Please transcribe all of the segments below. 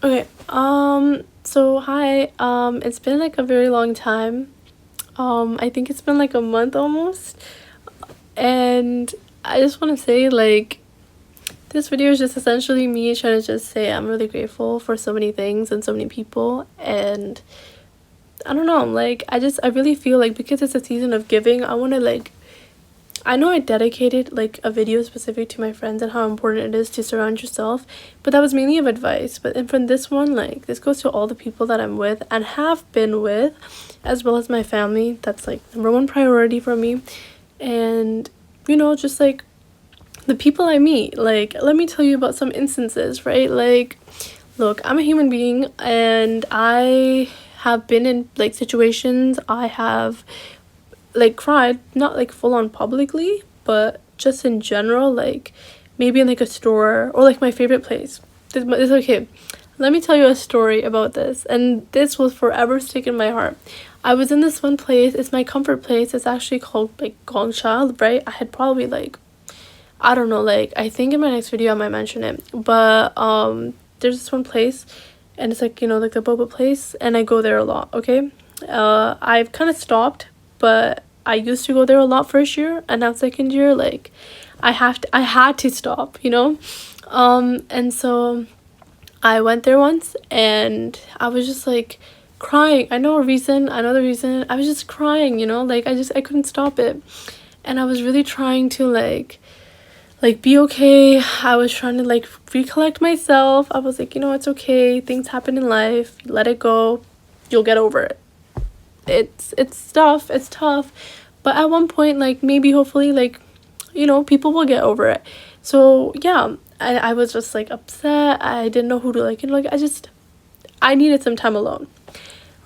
Okay, so hi. It's been like a very long time. I think it's been like a month almost. And I just want to say, like, this video is just essentially me trying to just say I'm really grateful for so many things and so many people. And I don't know, like, I really feel like because it's a season of giving, I want to, like, I know I dedicated like a video specific to my friends and how important it is to surround yourself, but that was mainly of advice. But and from this one, like this goes to all the people that I'm with and have been with, as well as my family. That's like number one priority for me. And just like the people I meet. Like, let me tell you about some instances, right? Like, look, I'm a human being and I have been in like situations. I have like cried, not like full on publicly, but just in general, like maybe in like a store or like my favorite place. This okay. Let me tell you a story about this, and this will forever stick in my heart. I was in this one place. It's my comfort place. It's actually called like Gongcha, right? I had probably like I don't know, like I think in my next video I might mention it, but there's this one place, and it's like like the boba place, and I go there a lot. Okay, I've kind of stopped, but I used to go there a lot first year, and now second year, like I had to stop, and so I went there once, and I was just like crying. I know the reason. I was just crying, like I couldn't stop it, and I was really trying to like be okay. I was trying to like recollect myself. I was like, it's okay, things happen in life, let it go, you'll get over it. It's tough, but at one point, like maybe hopefully, like people will get over it. So yeah, I was just like upset. I didn't know who to like, I needed some time alone.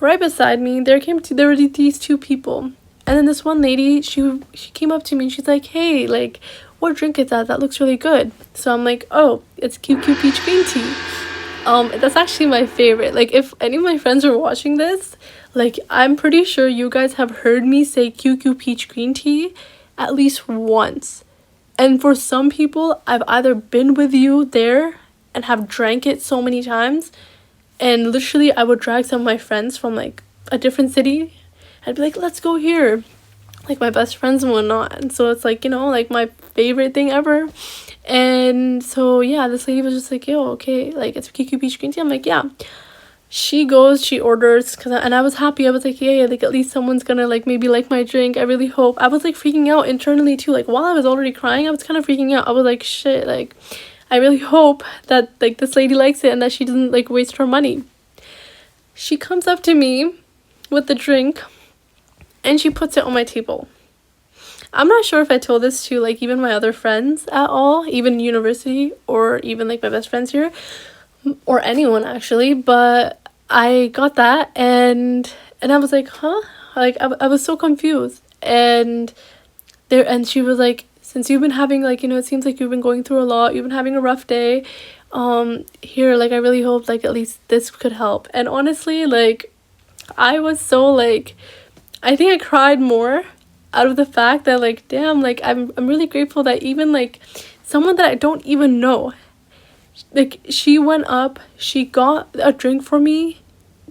Right beside me there were these two people, and then this one lady, she came up to me and she's like, hey, like, what drink is that looks really good? So I'm like, oh, it's QQ peach green tea. That's actually my favorite. Like, if any of my friends are watching this, like, I'm pretty sure you guys have heard me say QQ peach green tea at least once. And for some people, I've either been with you there and have drank it so many times, and literally I would drag some of my friends from like a different city. I'd be like, let's go here, like my best friends and whatnot. And so it's like, like my favorite thing ever. And so yeah, this lady was just like, yo, okay, like it's QQ peach green tea. I'm like, yeah. She goes, she orders, and I was happy. I was like, yeah, like at least someone's gonna like maybe like my drink. I really hope. I was like freaking out internally too. Like while I was already crying, I was kind of freaking out. I was like, shit, like I really hope that like this lady likes it and that she doesn't like waste her money. She comes up to me with the drink and she puts it on my table. I'm not sure if I told this to like even my other friends at all, even university or even like my best friends here or anyone actually, but I got that, and I was like, huh? Like I was so confused. And she was like, since you've been having like, it seems like you've been going through a lot, you've been having a rough day, here, like I really hope like at least this could help. And honestly, like I was so like, I think I cried more out of the fact that like, damn, like I'm really grateful that even like someone that I don't even know, like she went up, she got a drink for me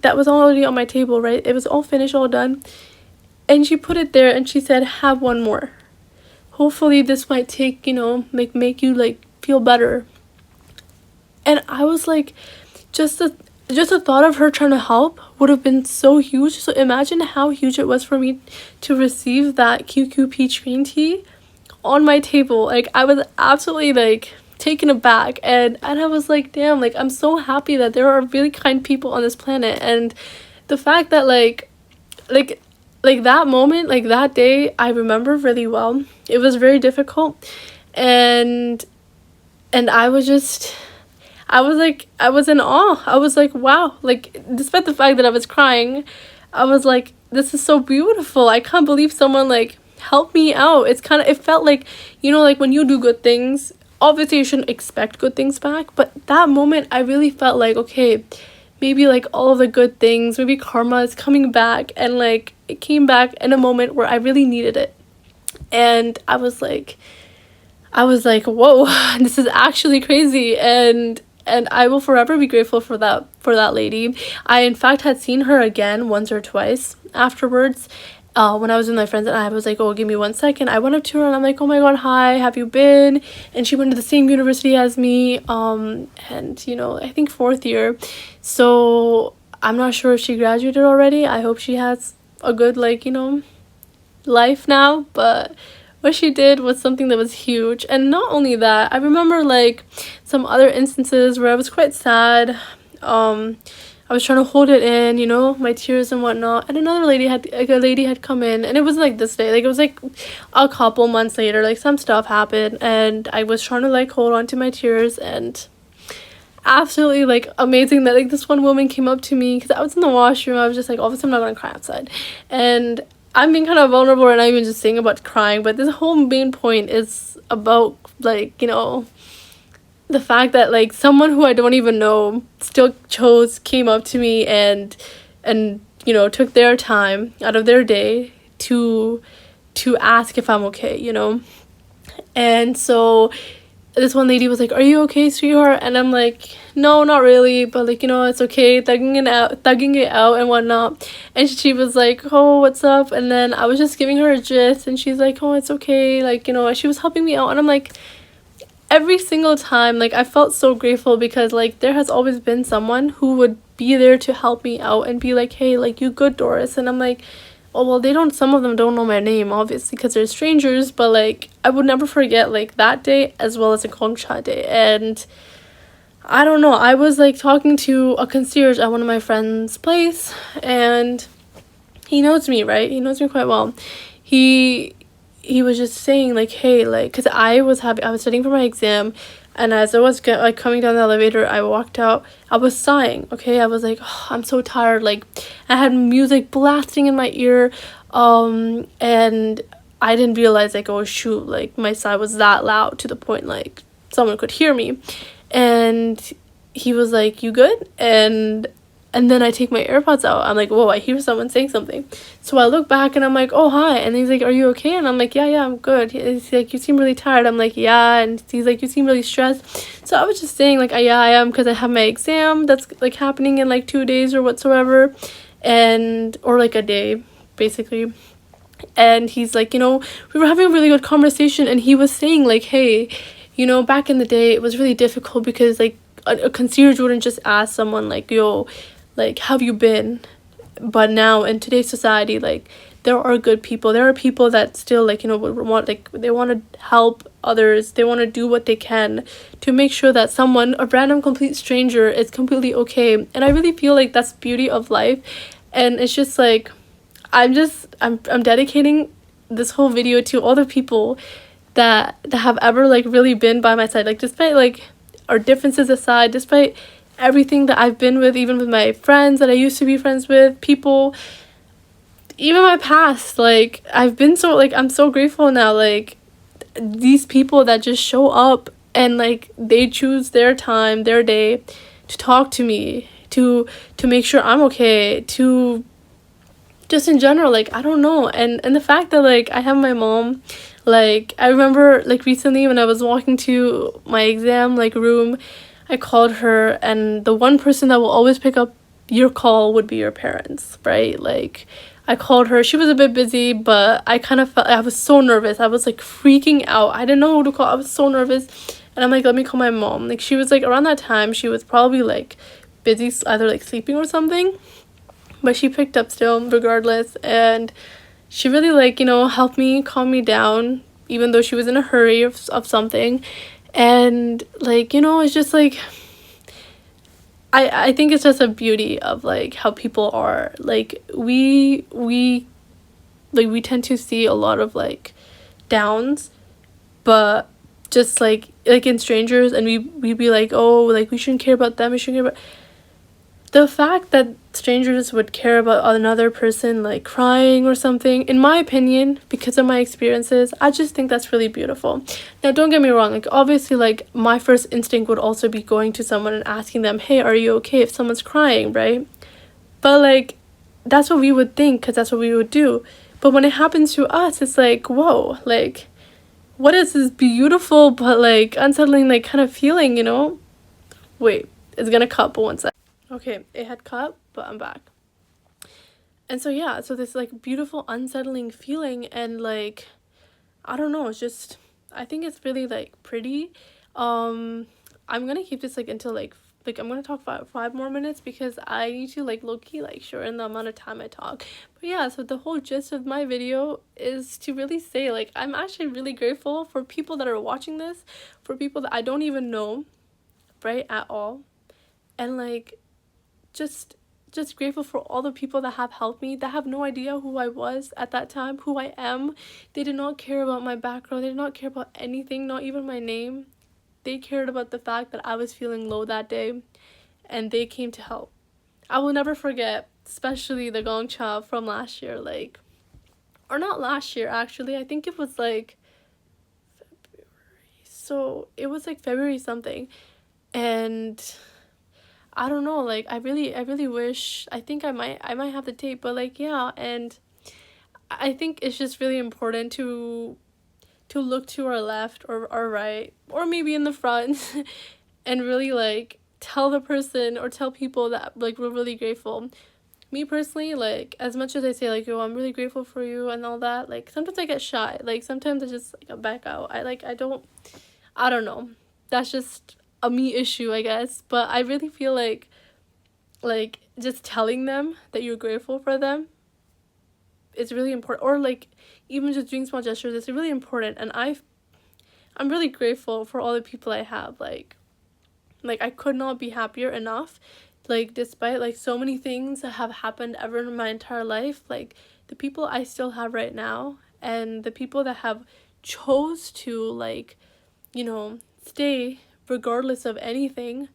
that was already on my table, right? It was all finished, all done, and she put it there and she said, have one more, hopefully this might take, make you like feel better. And I was like, just the thought of her trying to help would have been so huge. So imagine how huge it was for me to receive that QQ peach green tea on my table. Like I was absolutely like taken aback, and I was like, damn, like I'm so happy that there are really kind people on this planet. And the fact that like like that moment, like that day, I remember really well. It was very difficult, and I was just, I was in awe. I was like, wow, like despite the fact that I was crying, I was like, this is so beautiful. I can't believe someone like helped me out. It felt like, like when you do good things, obviously you shouldn't expect good things back, but that moment I really felt like, okay, maybe like all of the good things, maybe karma is coming back, and like it came back in a moment where I really needed it. And I was like, whoa, this is actually crazy. And and I will forever be grateful for that lady. I in fact had seen her again once or twice afterwards. When I was with my friends, and I was like, oh, give me 1 second. I went up to her and I'm like, oh my god, hi, have you been? And she went to the same university as me, and I think 4th year. So I'm not sure if she graduated already. I hope she has a good life now, but what she did was something that was huge. And not only that, I remember like some other instances where I was quite sad. I was trying to hold it in, my tears and whatnot, and another lady had come in, and it was like this day, like it was like a couple months later, like some stuff happened, and I was trying to like hold on to my tears. And absolutely like amazing that like this one woman came up to me, because I was in the washroom. I was just like, obviously I'm not gonna cry outside, and I'm being kind of vulnerable and not even just saying about crying, but this whole main point is about like the fact that like someone who I don't even know still came up to me and took their time out of their day to ask if I'm okay. And so this one lady was like, are you okay, sweetheart? And I'm like, no, not really, but like it's okay, thugging it out and whatnot. And she was like, oh, what's up? And then I was just giving her a gist, and she's like, oh, it's okay, like she was helping me out. And I'm like, every single time, like I felt so grateful, because like there has always been someone who would be there to help me out and be like, hey, like, you good, Doris? And I'm like, oh well, some of them don't know my name, obviously, because they're strangers, but like I would never forget like that day as well as the Kongsha day. And I don't know, I was like talking to a concierge at one of my friend's place, and he knows me, right? He knows me quite well. He was just saying like, hey, like, because I was studying for my exam, and as I was coming down the elevator, I walked out, I was sighing, okay? I was like, oh, I'm so tired. Like, I had music blasting in my ear, and I didn't realize like, oh shoot, like my sigh was that loud to the point like someone could hear me. And he was like, you good? And then I take my AirPods out. I'm like, whoa, I hear someone saying something. So I look back and I'm like, oh, hi. And he's like, are you okay? And I'm like, yeah, I'm good. He's like, you seem really tired. I'm like, yeah. And he's like, you seem really stressed. So I was just saying like, yeah, I am, because I have my exam that's like happening in like 2 days or whatsoever. Or like a day, basically. And he's like, we were having a really good conversation. And he was saying like, hey, back in the day, it was really difficult because like a concierge wouldn't just ask someone like, yo, like, have you been? But now in today's society, like, there are good people. There are people that still like would want, like, they want to help others. They want to do what they can to make sure that a random complete stranger, is completely okay. And I really feel like that's the beauty of life. And it's just like, I'm dedicating this whole video to all the people that have ever like really been by my side, like, despite like our differences aside, despite everything that I've been with, even with my friends that I used to be friends with, people, even my past, like, I've been so, like, I'm so grateful now, like, these people that just show up and like they choose their time, their day to talk to me, to make sure I'm okay, to just in general, like, I don't know. And the fact that like I have my mom, like, I remember like recently when I was walking to my exam like room, I called her, and the one person that will always pick up your call would be your parents, right? Like, I called her. She was a bit busy, but I kind of felt, I was so nervous. I was like freaking out. I didn't know who to call. I was so nervous. And I'm like, let me call my mom. Like, she was like, around that time, she was probably like busy, either like sleeping or something. But she picked up still, regardless. And she really like, helped me, calm me down, even though she was in a hurry of something. And like, it's just like, I think it's just a beauty of like how people are. Like, we tend to see a lot of like downs, but just like in strangers, and we be like, oh, like, we shouldn't care about them, we shouldn't care about. The fact that strangers would care about another person like crying or something, in my opinion, because of my experiences, I just think that's really beautiful. Now, don't get me wrong, like, obviously, like, my first instinct would also be going to someone and asking them, hey, are you okay, if someone's crying, right? But like, that's what we would think, because that's what we would do. But when it happens to us, it's like, whoa, like, what is this beautiful but like unsettling like kind of feeling, Wait, it's gonna cut, but one sec. Okay, it had cut, but I'm back. And so yeah, so this like beautiful unsettling feeling, and like I don't know, it's just I think it's really like pretty. I'm gonna keep this like until like I'm gonna talk for 5 more minutes because I need to like low-key like shorten the amount of time I talk. But yeah, so the whole gist of my video is to really say like I'm actually really grateful for people that are watching this, for people that I don't even know, right, at all. And like just grateful for all the people that have helped me, that have no idea who I was at that time, who I am. They did not care about my background, they did not care about anything, not even my name. They cared about the fact that I was feeling low that day, and they came to help. I will never forget, especially the Gongcha from last year, like, or not last year actually, I think it was like February. So it was like February something, and I don't know, like I really wish, I think I might have the tape, but like yeah, and I think it's just really important to look to our left or our right or maybe in the front and really like tell the person or tell people that like we're really grateful. Me personally, like as much as I say like, yo, I'm really grateful for you and all that, like sometimes I get shy, like sometimes I just like I back out. I don't know, that's just a me issue, I guess. But I really feel like just telling them that you're grateful for them is really important, or like even just doing small gestures is really important. And I'm really grateful for all the people I have. Like I could not be happier enough, like despite like so many things that have happened ever in my entire life, like the people I still have right now and the people that have chose to like, you know, stay regardless of anything.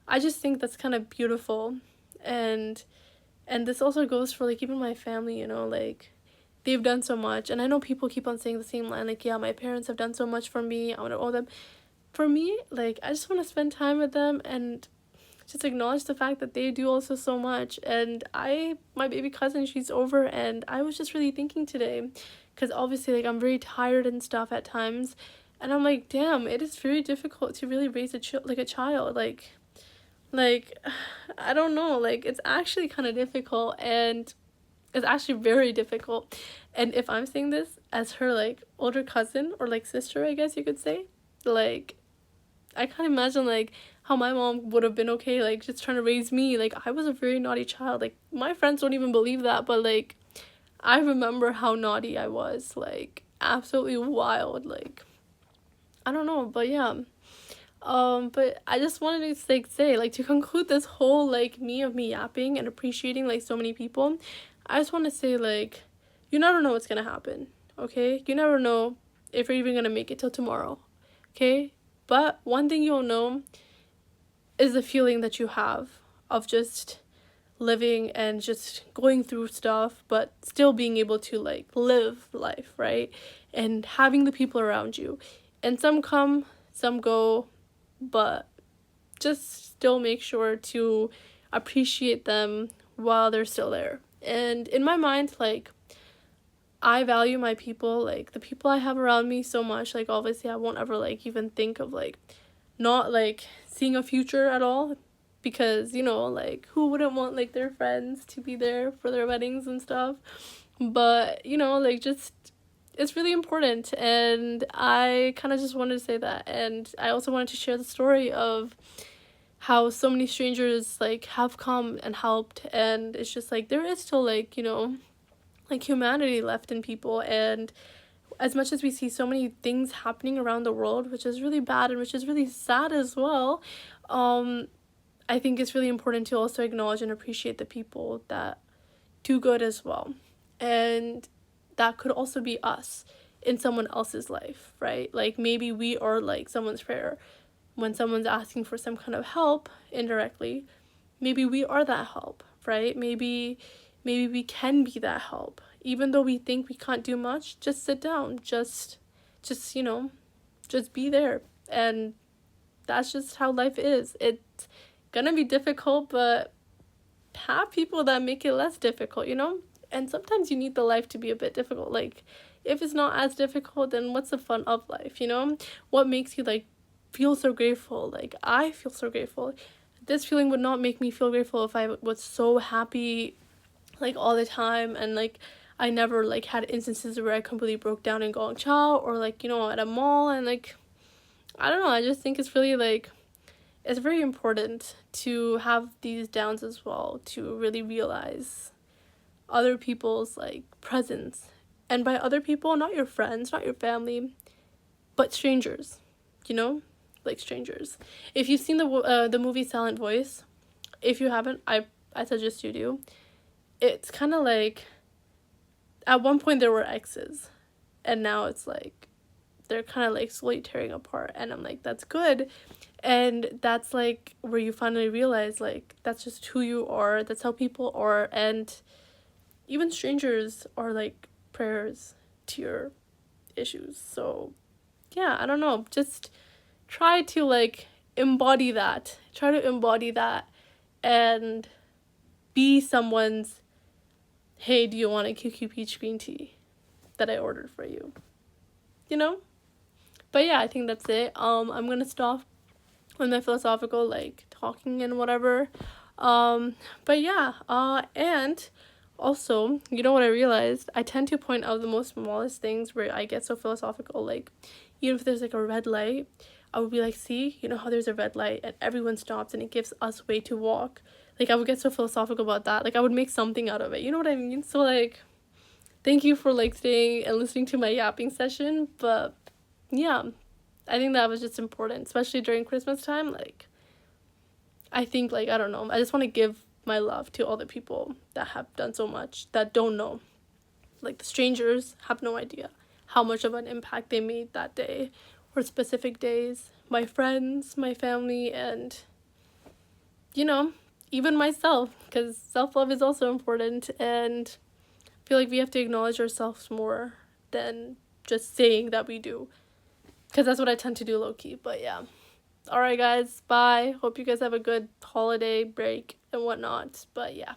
I just think that's kind of beautiful. And this also goes for like even my family, you know, like they've done so much. And I know people keep on saying the same line, like, yeah, my parents have done so much for me, I want to owe them. For me, like I just want to spend time with them and just acknowledge the fact that they do also so much. And my baby cousin, she's over, and I was just really thinking today, because obviously like I'm very tired and stuff at times, and I'm like, damn, it is very difficult to really raise a child, like I don't know, like it's actually kind of difficult, and it's actually very difficult. And if I'm saying this as her like older cousin or like sister, I guess you could say, like I can't imagine like how my mom would have been okay like just trying to raise me. Like I was a very naughty child, like my friends don't even believe that, but like I remember how naughty I was, like absolutely wild. Like I don't know, but yeah. But I just wanted to like say, like, to conclude this whole like me yapping and appreciating like so many people, I just want to say like, you never know what's gonna happen, okay? You never know if you're even gonna make it till tomorrow, okay? But one thing you'll know is the feeling that you have of just living and just going through stuff, but still being able to like live life, right? And having the people around you. And some come, some go, but just still make sure to appreciate them while they're still there. And in my mind, like I value my people, like the people I have around me so much. Like obviously I won't ever like even think of like not like seeing a future at all, because you know, like who wouldn't want like their friends to be there for their weddings and stuff. But you know, like just it's really important, and I kind of just wanted to say that. And I also wanted to share the story of how so many strangers like have come and helped, and it's just like there is still like, you know, like humanity left in people. And as much as we see so many things happening around the world, which is really bad and which is really sad as well, I think it's really important to also acknowledge and appreciate the people that do good as well. And that could also be us in someone else's life, right? Like maybe we are like someone's prayer when someone's asking for some kind of help indirectly. Maybe we are that help, right? Maybe we can be that help. Even though we think we can't do much, just sit down, just you know, just be there. And that's just how life is. It's gonna be difficult, but have people that make it less difficult, you know? And sometimes you need the life to be a bit difficult. Like if it's not as difficult, then what's the fun of life, you know? What makes you like feel so grateful. Like, I feel so grateful. This feeling would not make me feel grateful if I was so happy, like, all the time, and like I never like had instances where I completely broke down in Gongcha, or like, you know, at a mall. And like, I don't know, I just think it's really like, it's very important to have these downs as well, to really realize other people's like presence. And by other people, not your friends, not your family, but strangers, you know, like strangers. If you've seen the movie Silent Voice, if you haven't, I suggest you do. It's kind of like, at one point there were exes, and now it's like they're kind of like slowly tearing apart, and I'm like, that's good. And that's like where you finally realize, like, that's just who you are, that's how people are. And even strangers are like prayers to your issues. So yeah, I don't know, just try to like embody that, and be someone's, hey, do you want a QQ peach green tea that I ordered for you, you know? But yeah, I think that's it. I'm gonna stop with my philosophical like talking and whatever. But yeah, and also, you know what I realized? I tend to point out the most smallest things where I get so philosophical. Like, even if there's like a red light, I would be like, see, you know how there's a red light and everyone stops and it gives us way to walk? Like, I would get so philosophical about that. Like, I would make something out of it. You know what I mean? So like, thank you for like staying and listening to my yapping session. But yeah, I think that was just important, especially during Christmas time. Like, I think, like, I don't know, I just want to give my love to all the people that have done so much, that don't know. Like, the strangers have no idea how much of an impact they made that day or specific days. My friends, my family, and, you know, even myself, because self-love is also important. And I feel like we have to acknowledge ourselves more than just saying that we do, because that's what I tend to do low-key. But yeah. Alright guys, bye. Hope you guys have a good holiday break and whatnot. But yeah.